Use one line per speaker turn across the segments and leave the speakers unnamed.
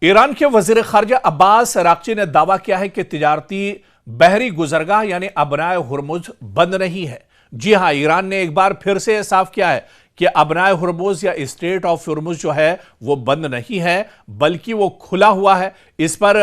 Iran के वजीर खारजा Abbas Araghchi ने दावा किया है कि तिजारती बहरी गुजरगाह यानी अबनाए हुर्मुज बंद नहीं है। जी हां, ईरान ने एक बार फिर से साफ किया है कि अबनाए हुर्मुज या स्ट्रेट ऑफ हुर्मुज जो है वो बंद नहीं है, बल्कि वो खुला हुआ है। इस पर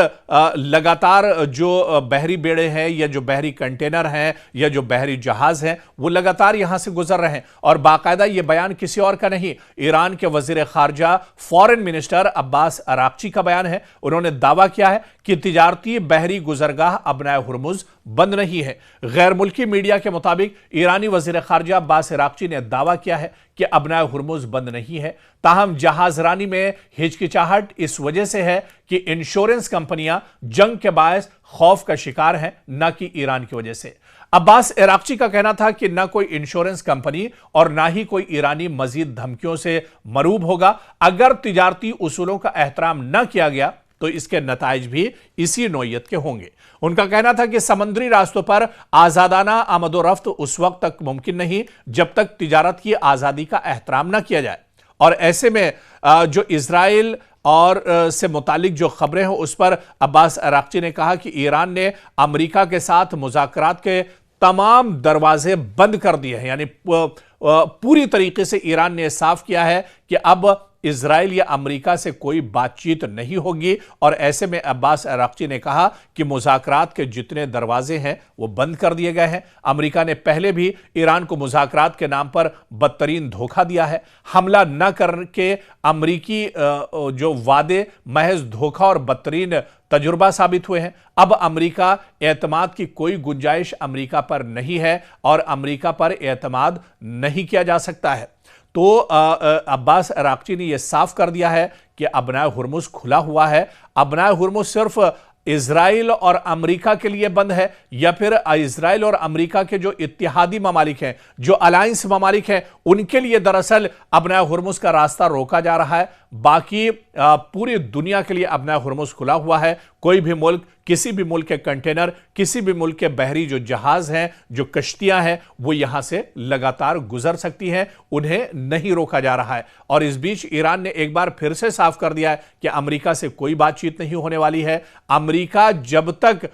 लगातार जो बहरी बेड़े हैं या जो बहरी कंटेनर हैं या जो बहरी जहाज हैं वो लगातार यहां से गुजर रहे हैं। और बाकायदा ये बयान किसी और का नहीं, ईरान के वजीर खारजा फॉरेन मिनिस्टर अब्बास अराक्ची का बयान है। उन्होंने दावा किया है कि तिजारती बहरी गुजरगाह अबनाए हुर्मुज बंद नहीं है। गैर मुल्की मीडिया के मुताबिक ईरानी वजीर खारजा अब्बास अराक्ची ने दावा किया है कि अबनाए हुर्मुज बंद नहीं है। ताहम जहाजरानी में हिचकिचाहट इस वजह से है कि इंश्योरेंस कंपनियां जंग के बायस खौफ का शिकार हैं, न कि ईरान की वजह से। अब्बास अराक्ची का कहना था कि न कोई इंश्योरेंस कंपनी और ना ही कोई ईरानी मजीद धमकियों से मरूब होगा। अगर तिजारती उसूलों का एहतराम न किया गया तो इसके नताइज भी इसी नौयत के होंगे। उनका कहना था कि समुद्री रास्तों पर आजादाना आमदोरफ्त उस वक्त तक मुमकिन नहीं जब तक तिजारत की आजादी का एहतराम न किया जाए। और ऐसे में जो इजराइल और से मुतालिक जो खबरें हैं उस पर अब्बास अराक्ची ने कहा कि ईरान ने अमेरिका के साथ मुज़ाकरात के तमाम दरवाजे बंद कर दिए हैं। यानी पूरी तरीके से ईरान ने साफ किया है कि अब इजराइल या अमेरिका से कोई बातचीत नहीं होगी। और ऐसे में अब्बास अराक्ची ने कहा कि मुज़ाकरात के जितने दरवाजे हैं वो बंद कर दिए गए हैं। अमेरिका ने पहले भी ईरान को मुज़ाकरात के नाम पर बदतरीन धोखा दिया है। हमला न करके अमेरिकी जो वादे महज धोखा और बदतरीन तजुर्बा साबित हुए हैं। अब अमेरिका एतमाद की कोई गुंजाइश अमेरिका पर नहीं है और अमेरिका पर एतमाद नहीं किया जा सकता है। तो अब्बास अराक्ची ने यह साफ कर दिया है कि अबनाए हुर्मुज खुला हुआ है। अबनाए हुर्मुज सिर्फ इजराइल और अमेरिका के लिए बंद है या फिर इजराइल और अमेरिका के जो इत्तेहादी ममालिक हैं, जो अलायंस ममालिक हैं, उनके लिए दरअसल अबनाए हुर्मुज का रास्ता रोका जा रहा है। बाकी पूरी दुनिया के लिए अबनाए हुर्मुज खुला हुआ है। कोई भी मुल्क, किसी भी मुल्क के कंटेनर, किसी भी मुल्क के बहरी जो जहाज हैं, जो कश्तियां हैं, वो यहां से लगातार गुजर सकती हैं, उन्हें नहीं रोका जा रहा है। और इस बीच ईरान ने एक बार फिर से साफ कर दिया है कि अमेरिका से कोई बातचीत नहीं होने वाली है। अमेरिका जब तक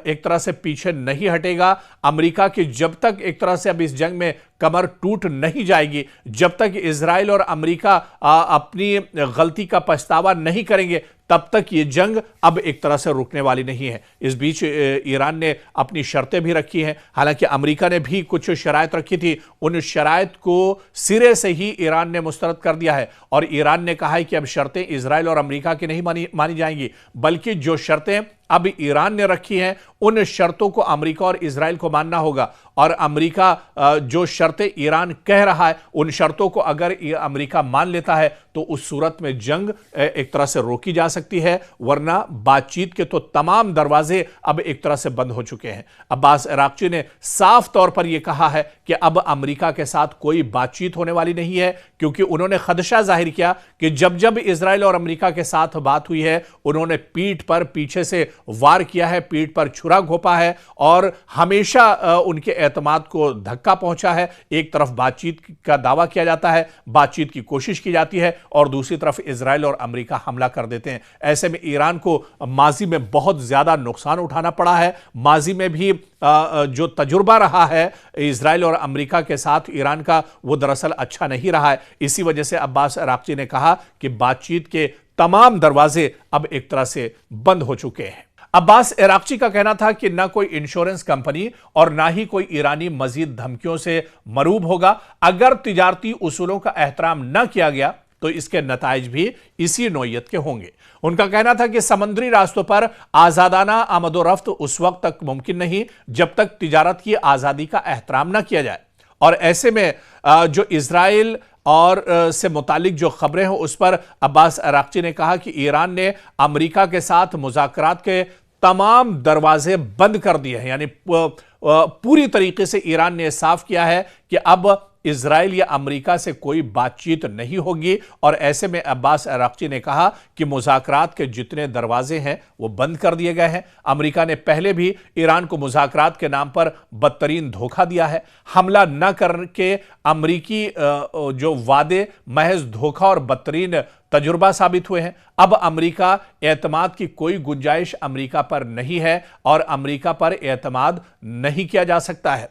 एक तरह से पीछे नहीं हटेगा, अमेरिका की जब तक एक तरह से अब इस जंग में कमर टूट नहीं जाएगी, जब तक इजराइल और अमेरिका अपनी गलती का पछतावा नहीं करेंगे, तब तक ये जंग अब एक तरह से रुकने वाली नहीं है। इस बीच ईरान ने अपनी शर्तें भी रखी हैं। हालांकि अमेरिका ने भी कुछ शराइत रखी थी, उन शराइत को सिरे से ही ईरान ने मुस्तरद कर दिया है। और ईरान ने कहा है कि अब शर्तें इजराइल और अमेरिका की नहीं मानी जाएंगी, बल्कि जो शर्तें अब ईरान ने रखी हैं उन शर्तों को अमेरिका और इजराइल को मानना होगा। और अमेरिका जो शर्तें ईरान कह रहा है उन शर्तों को अगर अमेरिका मान लेता है तो उस सूरत में जंग एक तरह से रोकी जा सकती है, वरना बातचीत के तो तमाम दरवाजे अब एक तरह से बंद हो चुके हैं। अब्बास अराक्ची ने साफ तौर पर यह कहा है कि अब अमेरिका के साथ कोई बातचीत होने वाली नहीं है, क्योंकि उन्होंने खदशा जाहिर किया कि जब जब इजराइल और अमेरिका के साथ बात हुई है उन्होंने पीठ पर पीछे से वार किया है, पीठ पर छुरा घोंपा है और हमेशा उनके एतमाद को धक्का पहुंचा है। एक तरफ बातचीत का दावा किया जाता है, बातचीत की कोशिश की जाती है, और दूसरी तरफ इजराइल और अमेरिका हमला कर देते हैं। ऐसे में ईरान को माजी में बहुत ज्यादा नुकसान उठाना पड़ा है। माजी में भी जो तजुर्बा रहा है इजराइल और अमेरिका के साथ ईरान का, वो दरअसल अच्छा नहीं रहा है। इसी वजह से अब्बास अराक्ची ने कहा कि बातचीत के तमाम दरवाजे अब एक तरह से बंद हो चुके हैं। अब्बास अराक्ची का कहना था कि न कोई इंश्योरेंस कंपनी और ना ही कोई ईरानी मजीद धमकियों से मरूब होगा। अगर तिजारती उसूलों का एहतराम न किया गया तो इसके नताइज भी इसी नौयत के होंगे। उनका कहना था कि समुद्री रास्तों पर आजादाना आमदोरफ्त उस वक्त तक मुमकिन नहीं जब तक तिजारत की आजादी का एहतराम न किया जाए। और ऐसे में जो इजराइल और से मुतालिक जो खबरें हैं उस पर अब्बास अराक्ची ने कहा कि ईरान ने अमेरिका के साथ मुज़ाकरात के तमाम दरवाजे बंद कर दिए हैं। यानी पूरी तरीके से ईरान ने साफ किया है कि अब इजराइल या अमेरिका से कोई बातचीत नहीं होगी। और ऐसे में अब्बास अराक्ची ने कहा कि मुज़ाकरात के जितने दरवाजे हैं वो बंद कर दिए गए हैं। अमेरिका ने पहले भी ईरान को मुज़ाकरात के नाम पर बदतरीन धोखा दिया है। हमला न करके अमेरिकी जो वादे महज धोखा और बदतरीन तजुर्बा साबित हुए हैं। अब अमेरिका एतमाद की कोई गुंजाइश अमेरिका पर नहीं है और अमेरिका पर एतमाद नहीं किया जा सकता है।